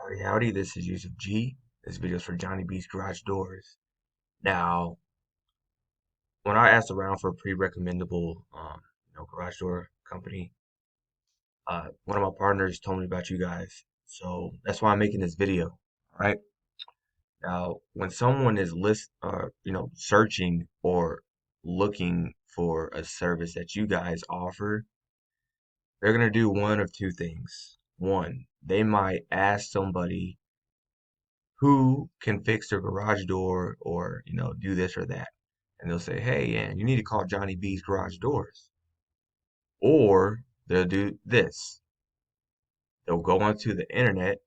Howdy, howdy, this is Yusuf G. This video is for Johnny B's Garage Doors. Now, when I asked around for a pre-recommendable, garage door company, one of my partners told me about you guys. So that's why I'm making this video. All right. Now, when someone is searching or looking for a service that you guys offer, they're gonna do one of two things. One, they might ask somebody who can fix their garage door or do this or that, and they'll say, hey, yeah, you need to call Johnny B's Garage Doors. Or they'll do this: they'll go onto the internet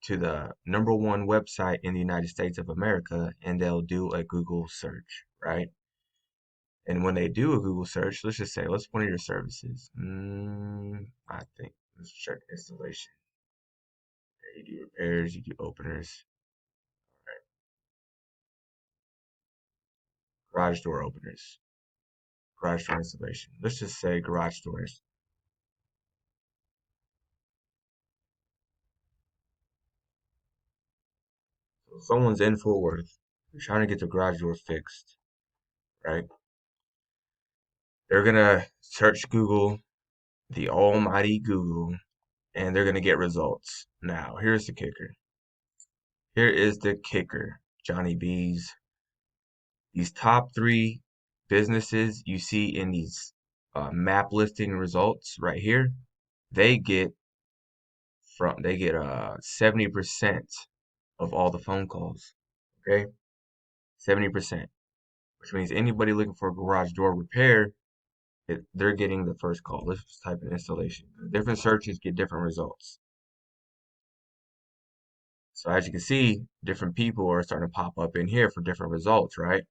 to the number one website in the United States of America, and they'll do a Google search, right? And when they do a Google search, let's just say, what's one of your services? I think let's check installation. You do repairs, you do openers, right? Garage door openers, garage door installation. Let's just say garage doors. So someone's in Fort Worth, they're trying to get their garage door fixed, right? They're gonna search Google, the almighty Google, and they're gonna get results. Now, here's the kicker. Here is the kicker, Johnny B's. These top three businesses you see in these map listing results right here, they get 70% of all the phone calls. Okay, 70%, which means anybody looking for a garage door repair, they're getting the first call. Let's just type in installation. Different searches get different results. So as you can see, different people are starting to pop up in here for different results, right?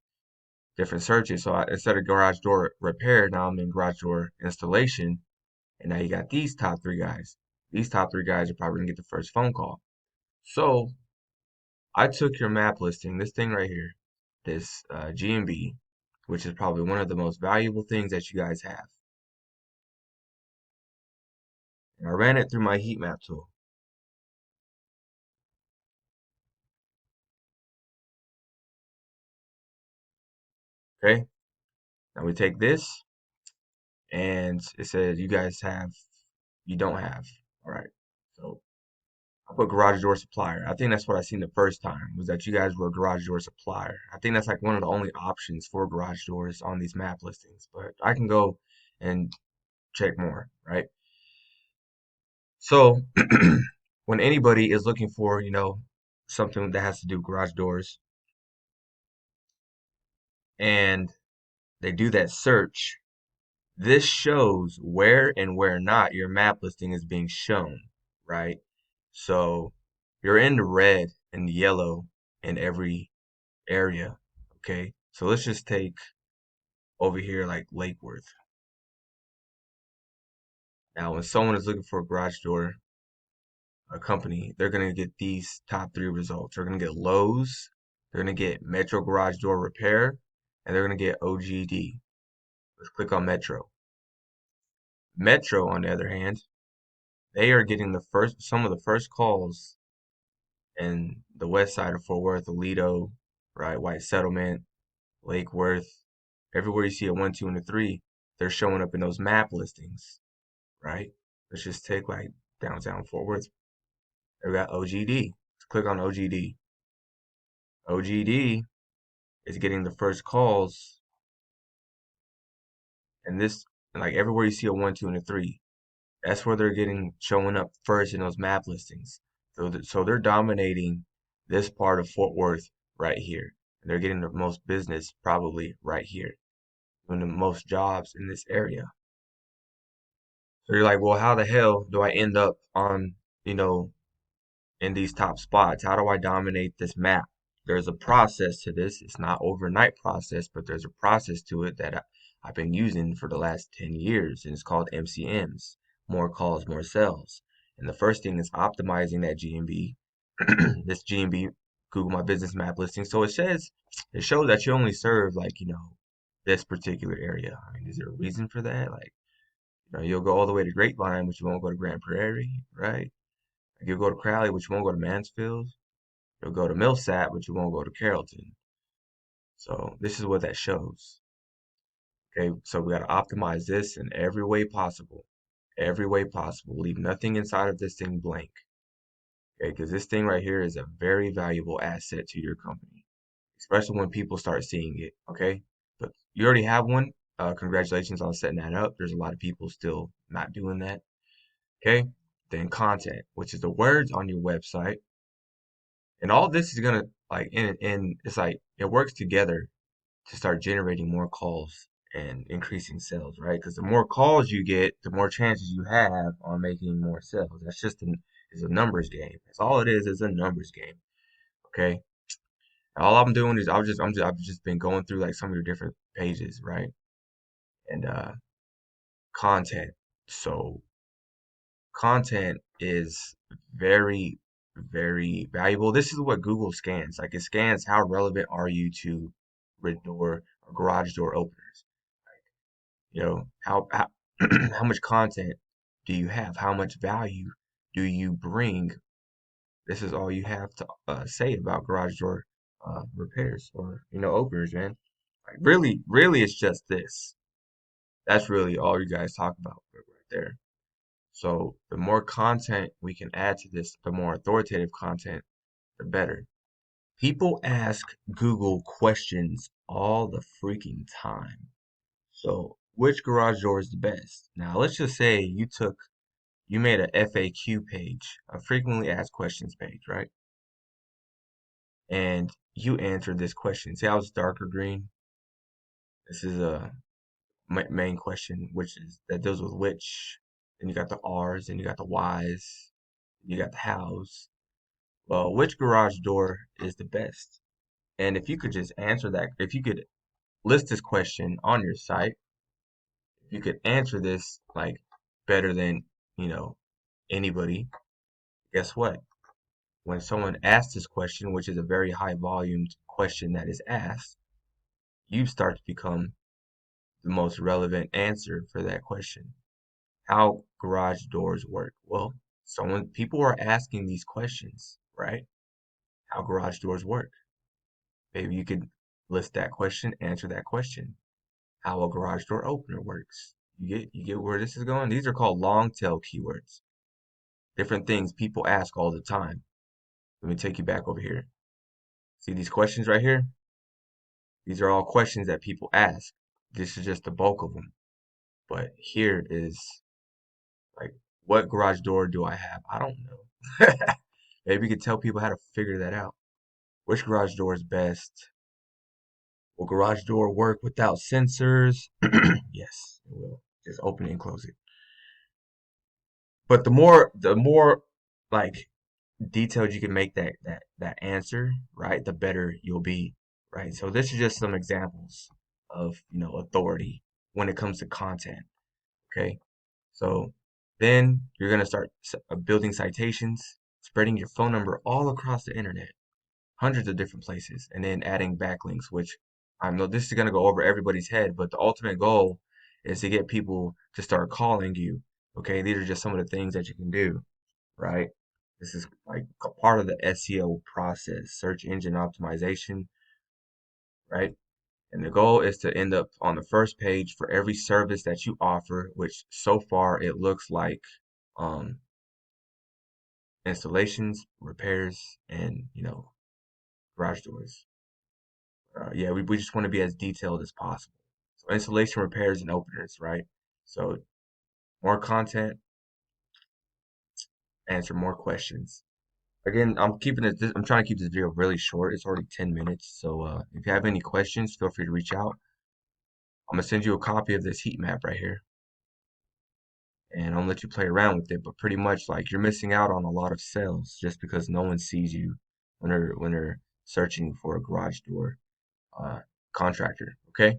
Different searches. So instead of garage door repair, now I'm in garage door installation. And now you got these top three guys. These top three guys are probably gonna get the first phone call. So I took your map listing, this thing right here, this GMB, which is probably one of the most valuable things that you guys have. And I ran it through my heat map tool. Okay. Now we take this and it says you don't have. All right. So I put garage door supplier. I think that's what I seen the first time, was that you guys were a garage door supplier. I think that's like one of the only options for garage doors on these map listings, but I can go and check more, right? So when anybody is looking for, something that has to do with garage doors, and they do that search, this shows where and where not your map listing is being shown, right? So you're in the red and the yellow in every area, okay? So let's just take over here like Lake Worth. Now, when someone is looking for a garage door, a company, they're going to get these top three results. They're going to get Lowe's, they're going to get Metro Garage Door Repair, and they're going to get OGD. Let's click on Metro. Metro, on the other hand, they are getting some of the first calls in the west side of Fort Worth, Aledo, right, White Settlement, Lake Worth. Everywhere you see a 1, 2, and a 3, they're showing up in those map listings, right? Let's just take like downtown Fort Worth. We got OGD. Let's click on OGD. OGD is getting the first calls, and this, like everywhere you see a 1, 2, and a 3, that's where they're getting showing up first in those map listings. So they're dominating this part of Fort Worth right here. And they're getting the most business probably right here, doing the most jobs in this area. So you're like, well, how the hell do I end up on, you know, in these top spots? How do I dominate this map? There's a process to this. It's not overnight process, but there's a process to it that I've been using for the last 10 years, and it's called MCMs, more calls, more sales. And the first thing is optimizing that GMB, this GMB, Google My Business Map listing. So it shows that you only serve like, this particular area. I mean, is there a reason for that? Like, you'll go all the way to Grapevine, but you won't go to Grand Prairie, right? Like you'll go to Crowley, but you won't go to Mansfield. You'll go to Millsap, but you won't go to Carrollton. So this is what that shows. Okay, so we got to optimize this in every way possible. Every way possible. Leave nothing inside of this thing blank. Okay, because this thing right here is a very valuable asset to your company, especially when people start seeing it. Okay, but you already have one. Congratulations on setting that up. There's a lot of people still not doing that. Okay, then content, which is the words on your website, and all this is gonna like, and it's like it works together to start generating more calls and increasing sales, right? Because the more calls you get, the more chances you have on making more sales. That's just is a numbers game. That's all it is a numbers game. Okay. All I'm doing is I've just been going through like some of your different pages, right? And content. So content is very, very valuable. This is what Google scans. Like it scans how relevant are you to red door or garage door openers. You know, how how much content do you have? How much value do you bring? This is all you have to say about garage door repairs or openers, man. Like really, really, it's just this. That's really all you guys talk about right there. So the more content we can add to this, the more authoritative content, the better. People ask Google questions all the freaking time. So which garage door is the best? Now let's just say you made a FAQ page, a frequently asked questions page, right? And you answered this question. See how it's darker green? This is a main question, which is that deals with which. Then you got the R's, and you got the Y's, you got the hows. Well, which garage door is the best? And if you could just answer that, if you could list this question on your site, if you could answer this like better than, you know, anybody, guess what? When someone asks this question, which is a very high volume question that is asked, you start to become the most relevant answer for that question. How garage doors work? Well, people are asking these questions, right? How garage doors work? Maybe you could list that question, answer that question. How a garage door opener works. You get where this is going? These are called long tail keywords. Different things people ask all the time. Let me take you back over here. See these questions right here? These are all questions that people ask. This is just the bulk of them. But here is like, what garage door do I have? I don't know. Maybe you could tell people how to figure that out. Which garage door is best? Will garage door work without sensors? Yes, it will. Just open it and close it. But the more like detailed you can make that answer, right, the better you'll be, right? So this is just some examples of, authority when it comes to content, okay? So then you're gonna start building citations, spreading your phone number all across the internet, hundreds of different places, and then adding backlinks, which I know this is gonna go over everybody's head, but the ultimate goal is to get people to start calling you. Okay, these are just some of the things that you can do, right? This is like a part of the SEO process, search engine optimization, right? And the goal is to end up on the first page for every service that you offer, which so far it looks like um, installations, repairs, and garage doors. Yeah, we just want to be as detailed as possible. So installation, repairs, and openers, right? So more content, answer more questions. Again, I'm trying to keep this video really short. It's already 10 minutes. So if you have any questions, feel free to reach out. I'm gonna send you a copy of this heat map right here, and I'll let you play around with it. But pretty much like you're missing out on a lot of sales just because no one sees you when they're searching for a garage door contractor. Okay.